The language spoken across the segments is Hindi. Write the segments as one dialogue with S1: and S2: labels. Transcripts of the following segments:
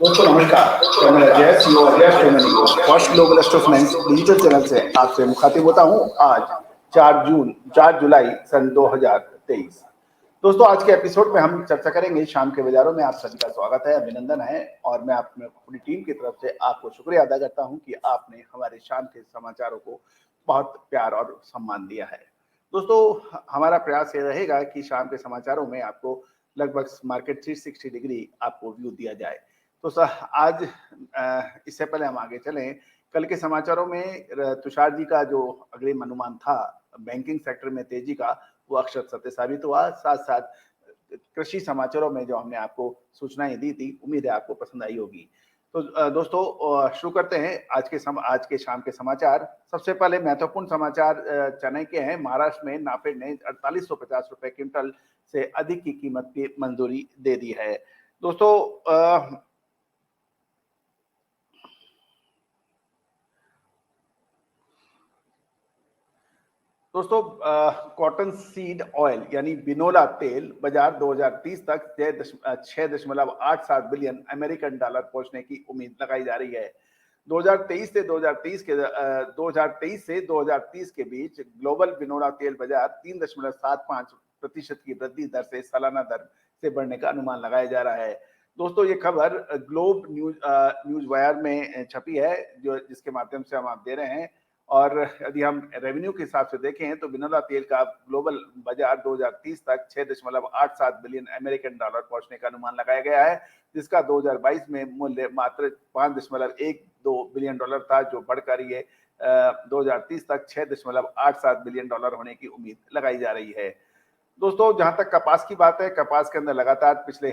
S1: दोस्तों नमस्कार, मैं अजय सीईओ अजय स्ट्रेमनी first global astrofinance digital channel से आपसे मुखातिब होता हूं। आज 4 जुलाई सन 2023। दोस्तों आज के एपिसोड में हम चर्चा करेंगे शाम के बाजारों में। आप सभी का स्वागत है, अभिनंदन है और मैं अपनी टीम की तरफ से आपको शुक्रिया अदा करता हूं कि आपने हमारे शाम के समाचारों को बहुत प्यार और सम्मान दिया है। दोस्तों हमारा प्रयास ये रहेगा कि शाम के समाचारों में आपको लगभग मार्केट 360 डिग्री आपको व्यू दिया जाए। तो सर आज इससे पहले हम आगे चलें, कल के समाचारों में तुषार जी का जो अग्रिम अनुमान था बैंकिंग सेक्टर में तेजी का, वो अक्षर सत्य साबित हुआ। साथ साथ कृषि समाचारों में जो हमने आपको सूचनाएं दी थी, उम्मीद है आपको पसंद आई होगी। तो दोस्तों शुरू करते हैं आज के शाम के समाचार। सबसे पहले महत्वपूर्ण समाचार चेन्नई के हैं। महाराष्ट्र में नाफेड ने 4850 रुपए क्विंटल से अधिक की कीमत की मंजूरी दे दी है। दोस्तों कॉटन सीड ऑयल यानी बिनोला तेल बाजार 2030 तक 6.87 बिलियन अमेरिकन डॉलर पहुंचने की उम्मीद लगाई जा रही है। 2023 से 2030 के बीच ग्लोबल बिनोला तेल बाजार 3.75% की वृद्धि दर से सालाना दर से बढ़ने का अनुमान लगाया जा रहा है। दोस्तों ये खबर ग्लोब न्यूज वायर में छपी है, जिसके माध्यम से हम आप दे रहे हैं। और यदि हम रेवेन्यू के हिसाब से देखें तो बिनोला तेल का ग्लोबल बाजार 2030 तक 6.87 बिलियन अमेरिकन डॉलर पहुंचने का अनुमान लगाया गया है, जिसका 2022 में मूल्य मात्र 5.12 बिलियन डॉलर था, जो बढ़कर ये 2030 तक 6.87 बिलियन डॉलर होने की उम्मीद लगाई जा रही है। दोस्तों जहां तक कपास की बात है, कपास के अंदर लगातार पिछले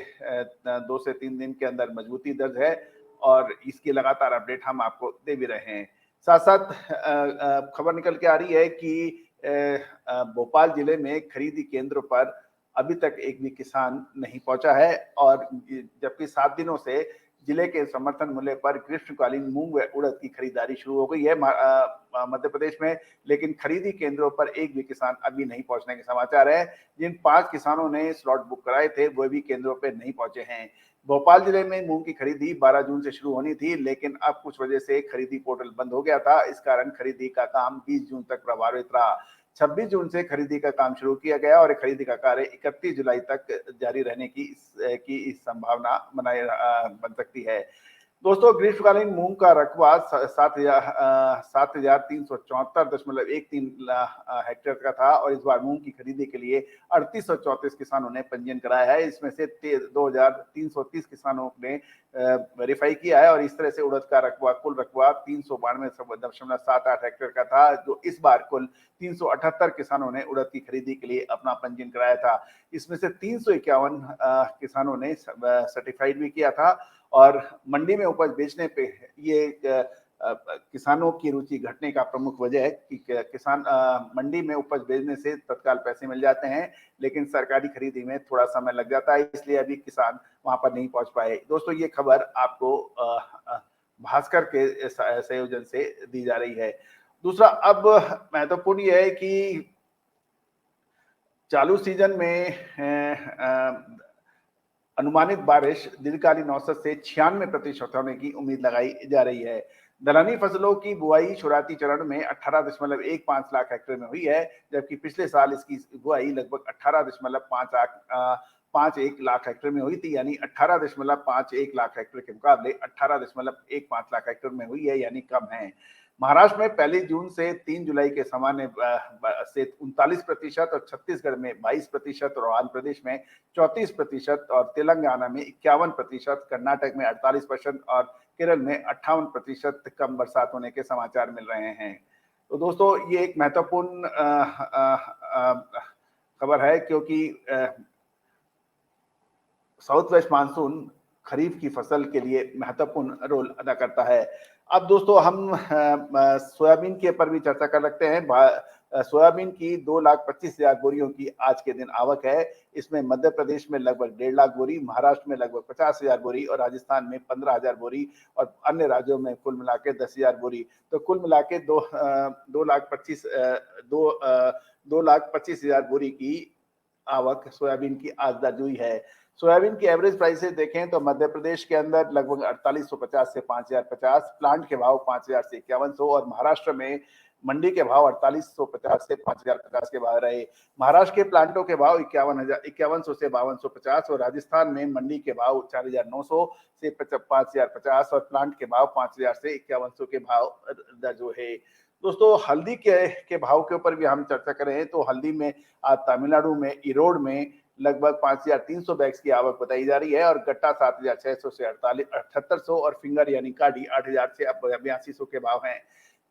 S1: 2 से 3 दिन के अंदर मजबूती दर्ज है और इसकी लगातार अपडेट हम आपको दे भी रहे हैं। साथ साथ खबर निकल के आ रही है कि भोपाल जिले में खरीदी केंद्रों पर अभी तक एक भी किसान नहीं पहुंचा है, और जबकि 7 दिनों से जिले के समर्थन मूल्य पर ग्रीष्मकालीन मूंग व उड़द की खरीदारी शुरू हो गई है मध्य प्रदेश में, लेकिन खरीदी केंद्रों पर एक भी किसान अभी नहीं पहुंचने के समाचार है। जिन 5 किसानों ने स्लॉट बुक कराए थे वो भी केंद्रों पर नहीं पहुंचे हैं। भोपाल जिले में मूंग की खरीदी 12 जून से शुरू होनी थी, लेकिन अब कुछ वजह से खरीदी पोर्टल बंद हो गया था। इस कारण खरीदी का काम 20 जून तक प्रभावित रहा। 26 जून से खरीदी का काम शुरू किया गया और खरीदी का कार्य 31 जुलाई तक जारी रहने की संभावना बन सकती है। दोस्तों ग्रीष्मकालीन मूंग का रकबा 7,374.13 हेक्टेयर का था और इस बार मूंग की खरीदी के लिए 3834 किसानों ने पंजीयन कराया है। इसमें से 2330 किसानों ने वेरीफाई किया है और इस तरह से उड़द का कुल रकबा 392.78 हेक्टेयर का था, जो इस बार कुल 378 किसानों ने उड़द की खरीदी के लिए अपना पंजीयन कराया था। इसमें से 351 किसानों ने सर्टिफाइड भी किया था और मंडी में उपज बेचने पे ये किसानों की रुचि घटने का प्रमुख वजह है कि किसान मंडी में उपज बेचने से तत्काल पैसे मिल जाते हैं, लेकिन सरकारी खरीदी में थोड़ा समय लग जाता है, इसलिए अभी किसान वहां पर नहीं पहुंच पाए। दोस्तों ये खबर आपको भास्कर के संयोजन से दी जा रही है। दूसरा अब महत्वपूर्ण यह है कि चालू सीजन में अनुमानित बारिश दीर्घकालीन औसत से 96% होने की उम्मीद लगाई जा रही है। दलहनी फसलों की बुआई शुरुआती चरण में 18.15 लाख हेक्टेयर में हुई है, जबकि पिछले साल इसकी बुआई लगभग 18.51 लाख हेक्टेयर में हुई थी, यानी 18.51 लाख हेक्टेयर के मुकाबले 18.15 लाख हेक्टेयर में हुई है, यानी कम है। महाराष्ट्र में 1 जून से 3 जुलाई के सामान्य से 39% और छत्तीसगढ़ में 22% और आंध्र प्रदेश में 34% और तेलंगाना में 51%, कर्नाटक में 48% और केरल में 58% कम बरसात होने के समाचार मिल रहे हैं। तो दोस्तों ये एक महत्वपूर्ण खबर है, क्योंकि साउथ वेस्ट मानसून खरीफ की फसल के लिए महत्वपूर्ण रोल अदा करता है। अब दोस्तों हम सोयाबीन के पर भी चर्चा कर सकते हैं। सोयाबीन की 2,25,000 बोरियों की आज के दिन आवक है। इसमें मध्य प्रदेश में लगभग 1.5 लाख बोरी, महाराष्ट्र में लगभग 50,000 बोरी और राजस्थान में 15,000 बोरी और अन्य राज्यों में कुल मिला के 10,000 बोरी। तो कुल मिला के 2,25,000 बोरी की आवक सोयाबीन की आज दर्ज हुई है। सोयाबीन की एवरेज प्राइसेस देखें तो मध्य प्रदेश के अंदर लगभग 4850 से 5050, प्लांट के भाव 5000 से 5100, और महाराष्ट्र में मंडी के भाव 4850 से 5050 के भाव रहे। महाराष्ट्र के प्लांटों के भाव 5100 से 5250, और राजस्थान में मंडी के भाव 4900 से 5050, और प्लांट के भाव 5000 से 5100 के भाव दर्ज हुए। दोस्तों हल्दी के भाव के ऊपर भी हम चर्चा करें तो हल्दी में आज तमिलनाडु में इरोड में लगभग 5300 बैग्स की आवक बताई जा रही है, और गट्टा 7600 से 7800, और फिंगर यानी काडी 8000 से 8200 के भाव हैं।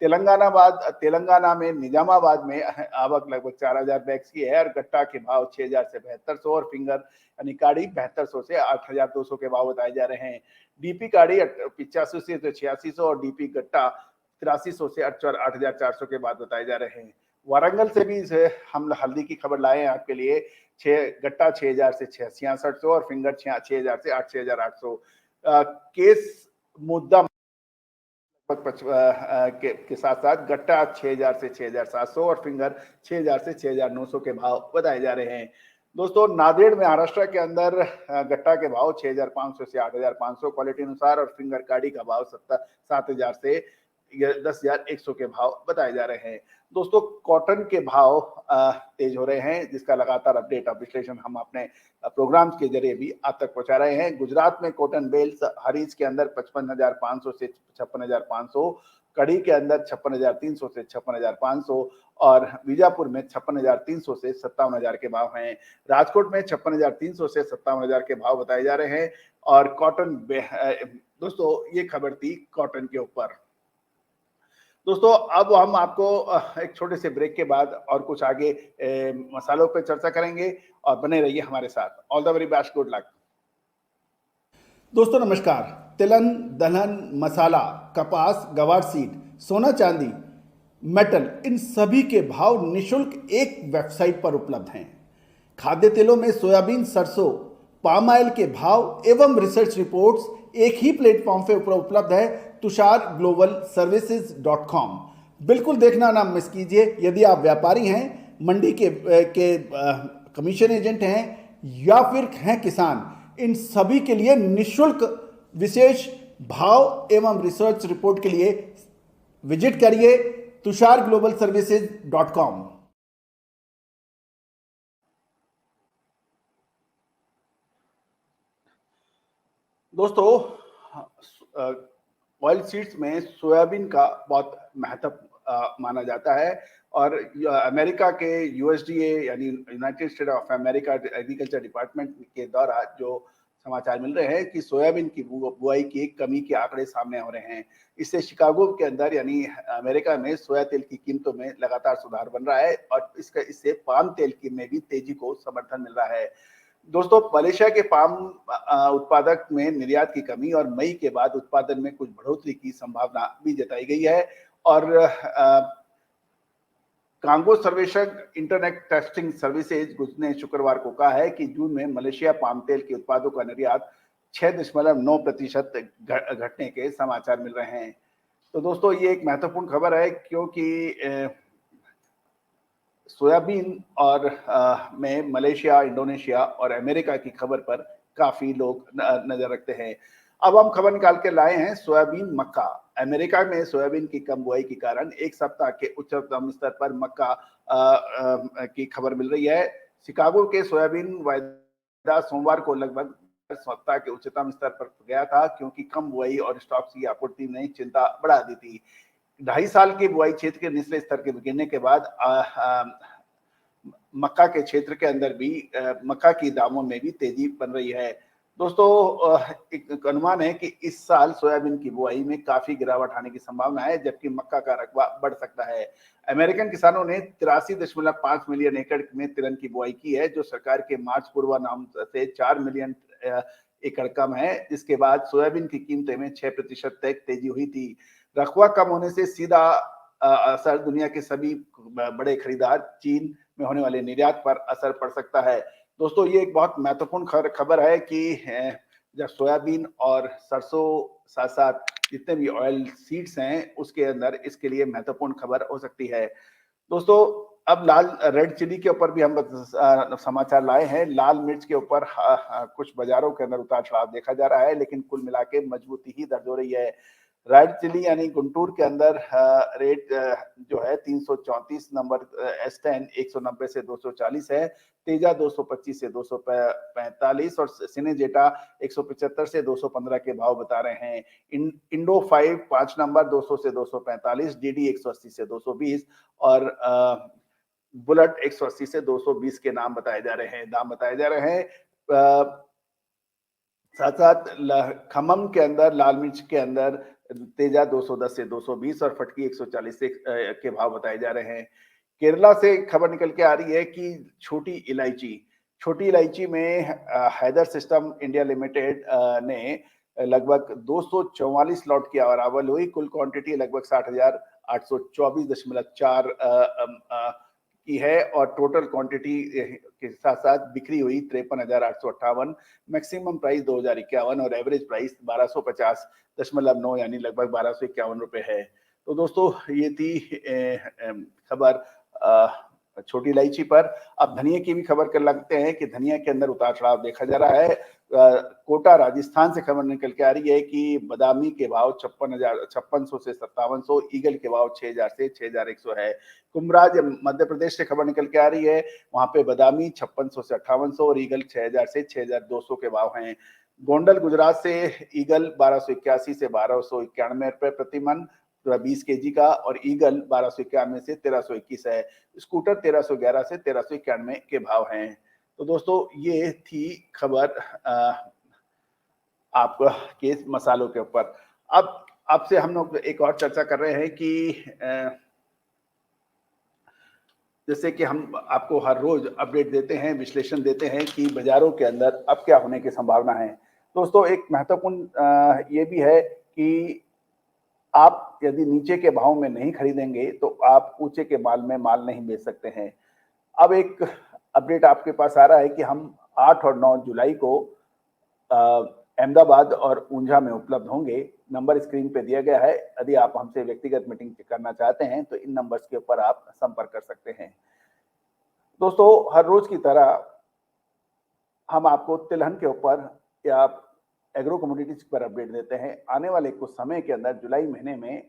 S1: तेलंगाना में निजामाबाद में आवक लगभग 4000 बैग्स की है, और गट्टा के भाव 6000 से 7200, और फिंगर यानी काडी 7200 से 8200 के भाव बताए जा रहे हैं। डीपी काडी 8500 से 8600, और डीपी गट्टा 8300 से 8400 के बाद बताए जा रहे हैं। वारंगल से भी हम हल्दी की खबर लाए हैं आपके लिए। गट्टा 6000 से 6600, और फिंगर 6000 से 6800। केस मुद्दा के साथ साथ गट्टा 6000 से 6700, और फिंगर 6000 से 6900 के भाव बताए जा रहे हैं। दोस्तों नांदेड़ महाराष्ट्र के अंदर गट्टा के भाव 6500 से 8500 क्वालिटी अनुसार, और फिंगर काडी का भाव 7000 से 10100 के भाव बताए जा रहे हैं। दोस्तों कॉटन के भाव तेज हो रहे हैं, जिसका लगातार अपडेट और विश्लेषण हम अपने प्रोग्राम्स के जरिए भी आप तक पहुंचा रहे हैं। गुजरात में कॉटन बेल्स हरीज के अंदर 55,500 से 56,500, कड़ी के अंदर 56,300 से 56,500, और बीजापुर में 56,300 से 57,000 के भाव हैं। राजकोट में 56,300 से 57,000 के भाव बताए जा रहे हैं। और कॉटन दोस्तों ये खबर थी कॉटन के ऊपर। दोस्तों अब हम आपको एक छोटे से ब्रेक के बाद और कुछ आगे मसालों पे चर्चा करेंगे, और बने रहिए हमारे साथ। All the very best, good luck. दोस्तों नमस्कार। तिलहन, दलहन, मसाला, कपास, गवार सीड, सोना चांदी, मेटल, इन सभी के भाव निशुल्क एक वेबसाइट पर उपलब्ध हैं। खाद्य तेलों में सोयाबीन, सरसों, पाम ऑयल के भाव एवं रिसर्च रिपोर्ट्स एक ही प्लेटफॉर्म पे उपलब्ध है, tusharglobalservices.com। बिल्कुल देखना ना मिस कीजिए। यदि आप व्यापारी हैं, मंडी के कमीशन एजेंट हैं, या फिर हैं किसान, इन सभी के लिए निशुल्क विशेष भाव एवं रिसर्च रिपोर्ट के लिए विजिट करिए tusharglobalservices.com। दोस्तों ऑयल सीड्स में सोयाबीन का बहुत महत्व माना जाता है, और अमेरिका के यूएसडीए यानी United state of America agriculture department के द्वारा जो समाचार मिल रहे हैं कि सोयाबीन की बुआई की कमी के आंकड़े सामने हो रहे हैं। इससे शिकागो के अंदर यानी अमेरिका में सोया तेल की कीमतों में लगातार सुधार बन रहा है, और इससे पाम तेल की में भी तेजी को समर्थन मिल रहा है। दोस्तों मलेशिया के पाम उत्पादक में निर्यात की कमी और मई के बाद उत्पादन में कुछ बढ़ोतरी की संभावना भी जताई गई है, और कांगो सर्वेक्षण इंटरनेट टेस्टिंग सर्विसेज ने शुक्रवार को कहा है कि जून में मलेशिया पाम तेल के उत्पादों का निर्यात 6.9% घटने के समाचार मिल रहे हैं। तो दोस्तों ये एक महत्वपूर्ण खबर है, क्योंकि सोयाबीन और में मलेशिया, इंडोनेशिया और अमेरिका की खबर पर काफी लोग नजर रखते हैं। अब हम खबर निकाल के लाए हैं सोयाबीन मक्का। अमेरिका में सोयाबीन की कम बुआई के कारण एक सप्ताह के उच्चतम स्तर पर मक्का की खबर मिल रही है। शिकागो के सोयाबीन वायदा सोमवार को लगभग सप्ताह के उच्चतम स्तर पर गया था, क्योंकि कम बुआई और स्टॉक की आपूर्ति ने चिंता बढ़ा दी थी। 2.5 साल की बुआई क्षेत्र के निचले स्तर के गिरने के बाद मक्का के क्षेत्र के अंदर भी मक्का की दामों में भी तेजी बन रही है। दोस्तों एक अनुमान है कि इस साल सोयाबीन की बुआई में काफी गिरावट आने की संभावना है, जबकि मक्का का रकबा बढ़ सकता है। अमेरिकन किसानों ने 83.5 मिलियन एकड़ में तिलहन की बुआई की है, जो सरकार के मार्च पूर्वानुमान से 4 मिलियन एकड़ कम है, जिसके बाद सोयाबीन की कीमतें में 6% तक तेजी हुई थी। रकबा कम होने से सीधा असर दुनिया के सभी बड़े खरीदार चीन में होने वाले निर्यात पर असर पड़ सकता है। दोस्तों ये एक बहुत महत्वपूर्ण खबर है कि जब सोयाबीन और सरसों साथ साथ जितने भी ऑयल सीड्स हैं उसके अंदर इसके लिए महत्वपूर्ण खबर हो सकती है। दोस्तों अब लाल रेड चिली के ऊपर भी हम समाचार लाए हैं। लाल मिर्च के ऊपर कुछ बाजारों के अंदर उतार चढ़ाव देखा जा रहा है, लेकिन कुल मिला के मजबूती ही दर्ज हो रही है। रेड चिली यानी गुंटूर के अंदर रेट जो है 334 नंबर, S10 190 से 240 है, तेजा 225 से 245 और सिनेजेटा 175 से 215 के भाव बता रहे हैं। इंडो 5 5 नंबर 200 से 245, डीडी 180 से 220 और बुलेट 180 से 220 के नाम बताए जा रहे हैं, दाम बताए जा रहे हैं। साथ साथ खम्मम के अंदर लाल मिर्च के अंदर तेजा 210 से 220 और फटकी 140 से के भाव बताए जा रहे हैं। केरला से खबर निकल के आ रही है कि छोटी इलायची में हैदर सिस्टम इंडिया लिमिटेड ने लगभग 244 लॉट की बरामद हुई। कुल क्वांटिटी लगभग 60,824.4 की है और टोटल क्वांटिटी के साथ साथ बिक्री हुई 53,858, मैक्सिमम प्राइस 2,051 और एवरेज प्राइस 1250.9 यानी लगभग 1251 रुपए है। तो दोस्तों ये थी खबर छोटी इलायची पर। अब धनिया की भी खबर कर लगते हैं कि धनिया के अंदर उतार चढ़ाव देखा जा रहा है। कोटा राजस्थान से खबर निकल के आ रही है कि बादामी के भाव 5600 से 5700, ईगल के भाव 6000 से 6100 है। कुमराज मध्य प्रदेश से खबर निकल के आ रही है, वहां पे बादामी 5600 से 5800 और ईगल 6000 से 6200 के भाव हैं। गोंडल गुजरात से ईगल 1281 से 1291 रुपए प्रति मन 20 केजी का और ईगल 1291 से 1321 है। स्कूटर 1311 से 1391 के भाव हैं। तो दोस्तों ये थी खबर आपका केस मसालों के ऊपर। अब आपसे हम लोग एक और चर्चा कर रहे हैं कि जैसे कि हम आपको हर रोज अपडेट देते हैं, विश्लेषण देते हैं कि बाजारों के अंदर अब क्या होने की संभावना है। दोस्तों एक महत्वपूर्ण ये भी है कि आप यदि नीचे के भाव में नहीं खरीदेंगे तो आप ऊंचे के माल में माल नहीं बेच सकते हैं। अब एक अपडेट आपके पास आ रहा है कि हम 8 और 9 जुलाई को अहमदाबाद और ऊंझा में उपलब्ध होंगे। नंबर स्क्रीन पे दिया गया है। यदि आप हमसे व्यक्तिगत मीटिंग करना चाहते हैं तो इन नंबर्स के ऊपर आप संपर्क कर सकते हैं। दोस्तों हर रोज की तरह हम आपको तिलहन के ऊपर या एग्रो कमोडिटीज पर अपडेट देते हैं। आने वाले कुछ समय के अंदर जुलाई महीने में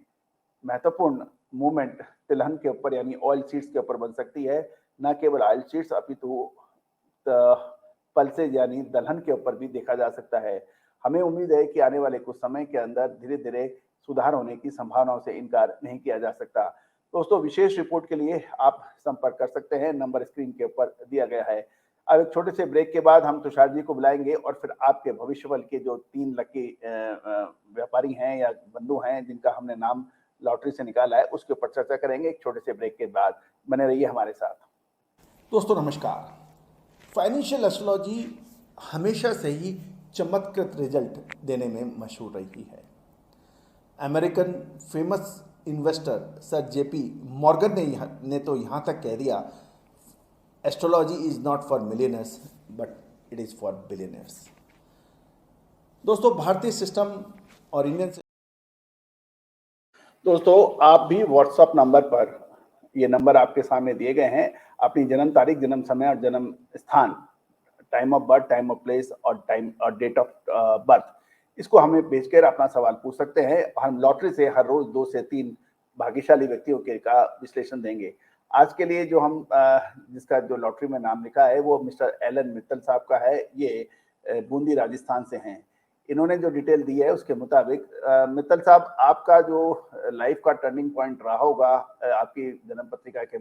S1: महत्वपूर्ण मूवमेंट तिलहन के ऊपर यानी ऑयल सीड्स के ऊपर बन सकती है। न केवल ऑयल सीड्स अपितु पल्सेज यानी दलहन के ऊपर भी देखा जा सकता है। हमें उम्मीद है कि आने वाले कुछ समय के अंदर धीरे धीरे सुधार होने की संभावनाओं से इनकार नहीं किया जा सकता। दोस्तों विशेष रिपोर्ट के लिए आप संपर्क कर सकते हैं, नंबर स्क्रीन के ऊपर दिया गया है। अब एक छोटे से ब्रेक के बाद हम तुषार जी को बुलाएंगे और फिर आपके भविष्यवल के जो 3 लकी व्यापारी हैं या बंधु हैं जिनका हमने नाम लॉटरी से निकाला है उसके ऊपर चर्चा करेंगे एक छोटे से ब्रेक के बाद। बने रहिए हमारे साथ।
S2: दोस्तों नमस्कार। फाइनेंशियल एस्ट्रोलॉजी हमेशा से ही चमत्कृत रिजल्ट देने में मशहूर रही है। American famous investor sir JP Morgan ने तो यहाँ तक कह दिया, astrology is not for millionaires but it is for billionaires. दोस्तों भारतीय सिस्टम और इंडियन
S1: दोस्तों आप भी व्हाट्सएप नंबर पर, ये नंबर आपके सामने दिए गए हैं, अपनी जन्म तारीख, जन्म समय और जन्म स्थान, time of birth, time of place और डेट ऑफ बर्थ, इसको हमें भेजकर अपना सवाल पूछ सकते हैं। हम लॉटरी से हर रोज 2 से 3 भाग्यशाली व्यक्तियों के का विश्लेषण देंगे। आज के लिए जो हम जिसका जो लॉटरी में नाम लिखा है वो मिस्टर एलन मित्तल साहब का है। ये बूंदी राजस्थान से हैं। इन्होंने जो डिटेल दी है उसके मुताबिक मित्तल साहब आपका जो लाइफ का टर्निंग पॉइंट रहा होगा आपकी जन्म पत्रिका के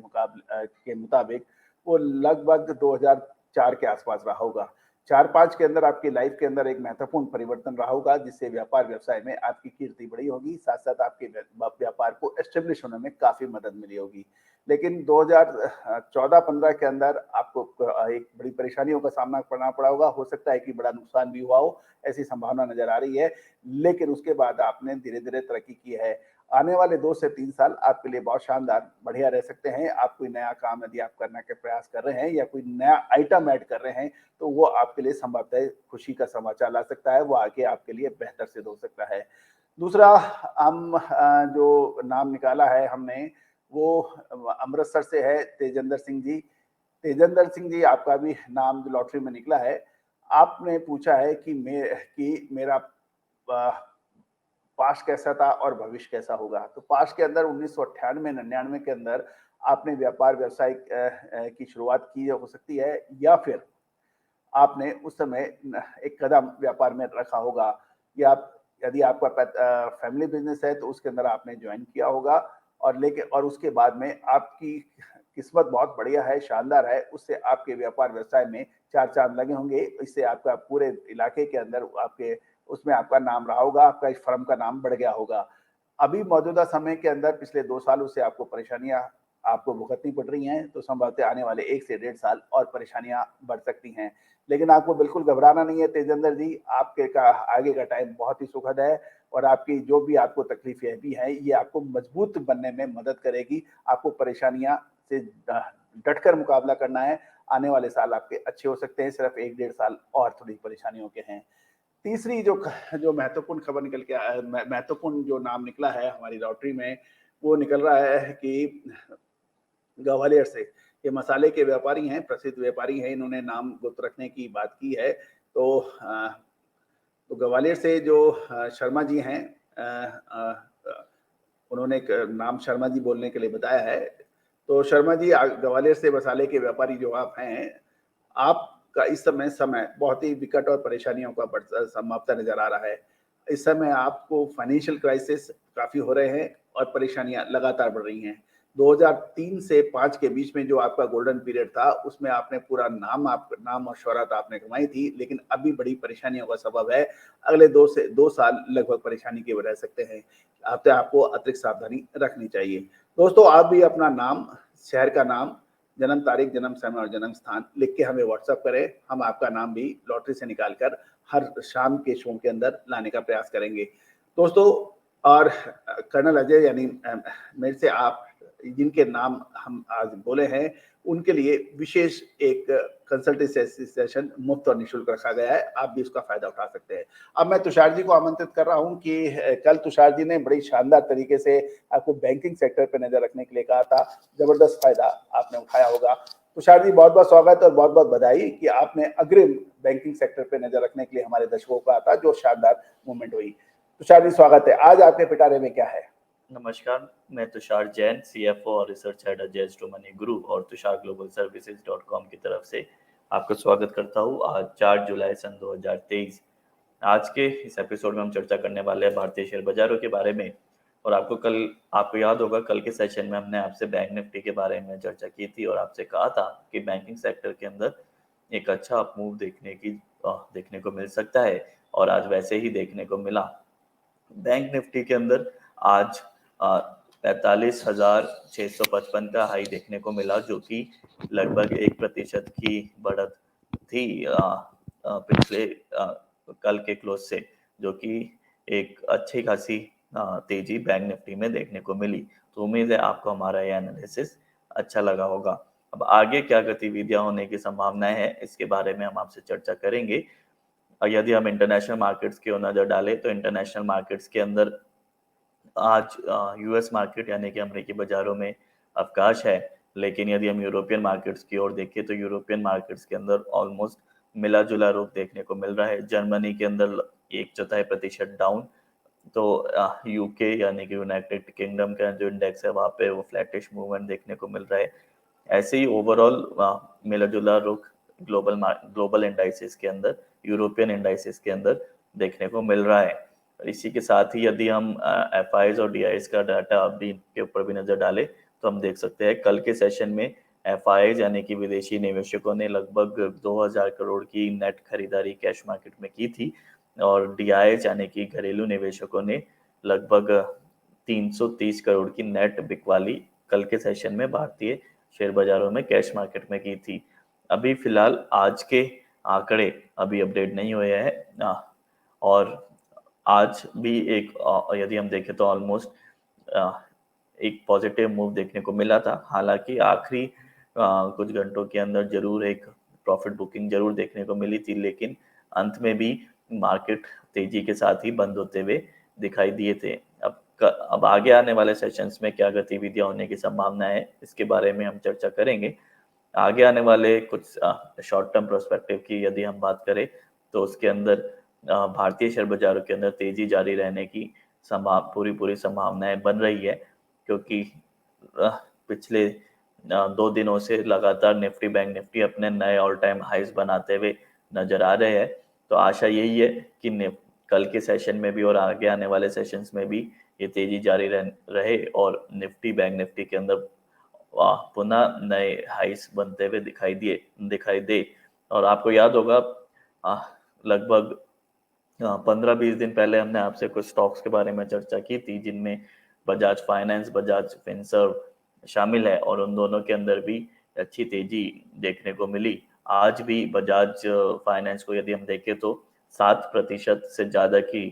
S1: मुताबिक वो लगभग 2004 के आसपास रहा होगा। 4-5 के अंदर आपकी लाइफ के अंदर एक महत्वपूर्ण परिवर्तन रहा होगा जिससे व्यापार व्यवसाय में आपकी कीर्ति बढ़ी होगी, साथ साथ आपके व्यापार को एस्टेब्लिश होने में काफी मदद मिली होगी। लेकिन 2014-15 के अंदर आपको एक बड़ी परेशानियों का सामना करना पड़ा होगा। हो सकता है कि बड़ा नुकसान भी हुआ हो, ऐसी संभावना नजर आ रही है। लेकिन उसके बाद आपने धीरे धीरे तरक्की की है। आने वाले 2 से 3 साल आपके लिए बहुत शानदार बढ़िया रह सकते हैं। आप कोई नया काम यदि आप करने के प्रयास कर रहे हैं या कोई नया आइटम ऐड कर रहे हैं तो वो आपके लिए संभवतः खुशी का समाचार ला सकता है, वो आगे आपके लिए बेहतर सिद्ध हो सकता है। दूसरा हम जो नाम निकाला है हमने वो अमृतसर से है तेजेंद्र सिंह जी। तेजेंद्र सिंह जी, आपका भी नाम जो लॉटरी में निकला है, आपने पूछा है कि मेरा पास्ट कैसा था और भविष्य कैसा होगा। तो पास्ट के अंदर 1998-99 के अंदर आपने व्यापार व्यवसाय की शुरुआत की हो सकती है, या फिर आपने उस समय एक कदम व्यापार में रखा होगा, या यदि आपका फैमिली बिजनेस है तो उसके अंदर आपने ज्वाइन किया होगा, और उसके बाद में आपकी किस्मत बहुत बढ़िया है, शानदार है, उससे आपके व्यापार व्यवसाय में चार चांद लगे होंगे। इससे आपका पूरे इलाके के अंदर आपके उसमें आपका नाम रहा होगा, आपका इस फर्म का नाम बढ़ गया होगा। अभी मौजूदा समय के अंदर पिछले 2 सालों से आपको परेशानियाँ आपको भुगतनी पड़ रही हैं, तो संभवतः आने वाले 1 से डेढ़ साल और परेशानियाँ बढ़ सकती हैं। लेकिन आपको बिल्कुल घबराना नहीं है तेजेंद्र जी, आपके का आगे का टाइम बहुत ही सुखद है, और आपकी जो भी आपको तकलीफ़ें भी हैं, ये आपको मजबूत बनने में मदद करेगी। आपको परेशानियाँ से डटकर मुकाबला करना है। आने वाले साल आपके अच्छे हो सकते हैं, सिर्फ़ 1 डेढ़ साल और थोड़ी परेशानियों के हैं। तीसरी जो महत्वपूर्ण खबर निकल के महत्वपूर्ण जो नाम निकला है हमारी लॉटरी में, वो निकल रहा है कि ग्वालियर से, ये मसाले के व्यापारी हैं, प्रसिद्ध व्यापारी हैं, इन्होंने नाम गुप्त रखने की बात की है। तो ग्वालियर से जो शर्मा जी हैं, उन्होंने एक नाम शर्मा जी बोलने के लिए बताया है। तो शर्मा जी, ग्वालियर से मसाले के व्यापारी जो आप हैं, आपका इस समय बहुत ही विकट और परेशानियों का समाप्त नज़र आ रहा है। इस समय आपको फाइनेंशियल क्राइसिस काफ़ी हो रहे हैं और परेशानियाँ लगातार बढ़ रही हैं। 2003 से 5 के बीच में जो आपका गोल्डन पीरियड था, उसमें आपने पूरा नाम और शोहरत आपने कमाई थी, लेकिन अभी बड़ी परेशानियों का सबब है। अगले 2 साल लगभग परेशानी के रह सकते हैं। आपको अतिरिक्त सावधानी रखनी चाहिए। दोस्तों, आप भी अपना नाम, शहर का नाम, जन्म तारीख, जन्म समय और जन्म स्थान लिख के हमें व्हाट्सएप करें। हम आपका नाम भी लॉटरी से निकाल कर हर शाम के शो के अंदर लाने का प्रयास करेंगे। दोस्तों, और कर्नल अजय यानी मेरे से आप जिनके नाम हम आज बोले हैं, उनके लिए विशेष एक कंसल्टेंसी सेशन मुफ्त और निःशुल्क रखा गया है। आप भी उसका फ़ायदा उठा सकते हैं। अब मैं तुषार जी को आमंत्रित कर रहा हूँ कि कल तुषार जी ने बड़ी शानदार तरीके से आपको बैंकिंग सेक्टर पे नज़र रखने के लिए कहा था। ज़बरदस्त फ़ायदा आपने उठाया होगा। तुषार जी, बहुत-बहुत स्वागत और बहुत-बहुत बधाई कि आपने अग्रिम बैंकिंग सेक्टर पे नज़र रखने के लिए हमारे दर्शकों को कहा था, जो शानदार मूवमेंट हुई। तुषार जी, स्वागत है। आज आपके पिटारे में क्या है?
S3: नमस्कार, मैं तुषार जैन, सीएफओ और research head Ajay money group और तुषार ग्लोबल सर्विसेज.com की तरफ से आपका स्वागत करता हूँ। आज 4 जुलाई सन 2023। आज के इस एपिसोड में हम चर्चा करने वाले हैं भारतीय शेयर बाजारों के बारे में। और आपको याद होगा, कल के सेशन में हमने आपसे बैंक निफ्टी के बारे में चर्चा की थी और आपसे कहा था कि बैंकिंग सेक्टर के अंदर एक अच्छा अपमूव देखने को मिल सकता है, और आज वैसे ही देखने को मिला। बैंक निफ्टी के अंदर आज 45,655 का हाई देखने को मिला, जो कि लगभग 1% की बढ़त थी पिछले कल के क्लोज से, जो कि एक अच्छी खासी तेजी बैंक निफ्टी में देखने को मिली। तो उम्मीद है आपको हमारा यह एनालिसिस अच्छा लगा होगा। अब आगे क्या गतिविधियां होने की संभावनाएं हैं, इसके बारे में हम आपसे चर्चा करेंगे। यदि हम इंटरनेशनल मार्केट्स की ओर नजर डालें तो इंटरनेशनल मार्केट्स के अंदर आज यूएस मार्केट यानी कि अमेरिकी बाजारों में अवकाश है। लेकिन यदि हम यूरोपियन मार्केट्स की ओर देखें तो यूरोपियन मार्केट्स के अंदर ऑलमोस्ट मिला जुला रुख देखने को मिल रहा है। जर्मनी के अंदर 1/4% डाउन, तो यूके यानी कि यूनाइटेड किंगडम का जो इंडेक्स है वहाँ पे वो फ्लैटिश मूवमेंट देखने को मिल रहा है। ऐसे ही ओवरऑल मिला जुला रुख ग्लोबल इंडाइसेस के अंदर, यूरोपियन इंडाइसेस के अंदर देखने को मिल रहा है। इसी के साथ ही यदि हम एफआईज और डीआईज का डाटा अभी के ऊपर भी नजर डालें तो हम देख सकते हैं कल के सेशन में एफआईज यानी कि विदेशी निवेशकों ने लगभग 2000 करोड़ की नेट खरीदारी कैश मार्केट में की थी, और डीआईज यानी कि घरेलू निवेशकों ने लगभग 330 करोड़ की नेट बिकवाली कल के सेशन में भारतीय शेयर बाजारों में कैश मार्केट में की थी। अभी फिलहाल आज के आंकड़े अभी अपडेट नहीं हुए हैं, और आज भी यदि हम देखें तो ऑलमोस्ट एक पॉजिटिव मूव देखने को मिला था। हालांकि आखिरी कुछ घंटों के अंदर जरूर एक प्रॉफिट बुकिंग जरूर देखने को मिली थी, लेकिन अंत में भी मार्केट तेजी के साथ ही बंद होते हुए दिखाई दिए थे। अब अब आगे आने वाले सेशंस में क्या गतिविधियां होने की संभावना है, इसके बारे में हम चर्चा करेंगे। आगे आने वाले कुछ शॉर्ट टर्म प्रोस्पेक्टिव की यदि हम बात करें तो उसके अंदर भारतीय शेयर बाजारों के अंदर तेजी जारी रहने की पूरी संभावनाएं बन रही है, क्योंकि पिछले 2 दिनों से लगातार निफ्टी बैंक निफ्टी अपने नए ऑल टाइम हाइज बनाते हुए नजर आ रहे हैं। तो आशा यही है कि कल के सेशन में भी और आगे आने वाले सेशंस में भी ये तेजी जारी रहे और निफ्टी बैंक निफ्टी के अंदर पुनः नए हाइस बनते हुए दिखाई दे। और आपको याद होगा लगभग 15-20 दिन पहले हमने आपसे कुछ स्टॉक्स के बारे में चर्चा की थी, जिनमें बजाज फाइनेंस, बजाज फिनसर्व शामिल है और उन दोनों के अंदर भी अच्छी तेजी देखने को मिली। आज भी बजाज फाइनेंस को यदि हम देखें तो 7% से ज्यादा की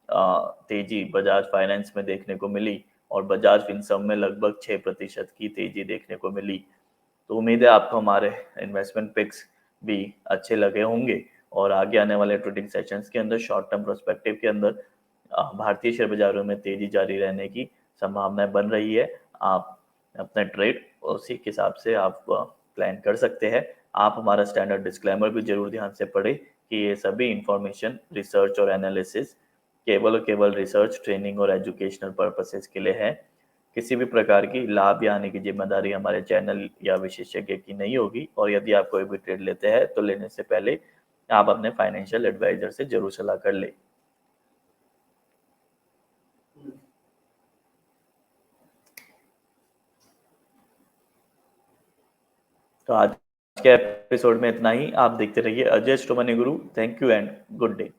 S3: तेजी बजाज फाइनेंस में देखने को मिली और बजाज फिनसर्व में लगभग 6% की तेजी देखने को मिली। तो उम्मीद है आपको हमारे इन्वेस्टमेंट पिक्स भी अच्छे लगे होंगे और आगे आने वाले ट्रेडिंग सेशंस के अंदर शॉर्ट टर्म प्रोस्पेक्टिव के अंदर भारतीय शेयर बाजारों में तेजी जारी रहने की संभावनाएं बन रही है। आप अपना ट्रेड उसी के हिसाब से आप प्लान कर सकते हैं। आप हमारा स्टैंडर्ड डिस्क्लेमर भी जरूर ध्यान से पढ़ें कि ये सभी इंफॉर्मेशन, रिसर्च और एनालिसिस केवल और केवल रिसर्च, ट्रेनिंग और एजुकेशनल पर्पसेस के लिए है। किसी भी प्रकार की लाभ या हानि की जिम्मेदारी हमारे चैनल या विशेषज्ञ की नहीं होगी और यदि आप कोई भी ट्रेड लेते हैं तो लेने से पहले आप अपने फाइनेंशियल एडवाइजर से जरूर सलाह कर ले। तो आज के एपिसोड में इतना ही। आप देखते रहिए अजय स्टो money Guru. Thank you and good day.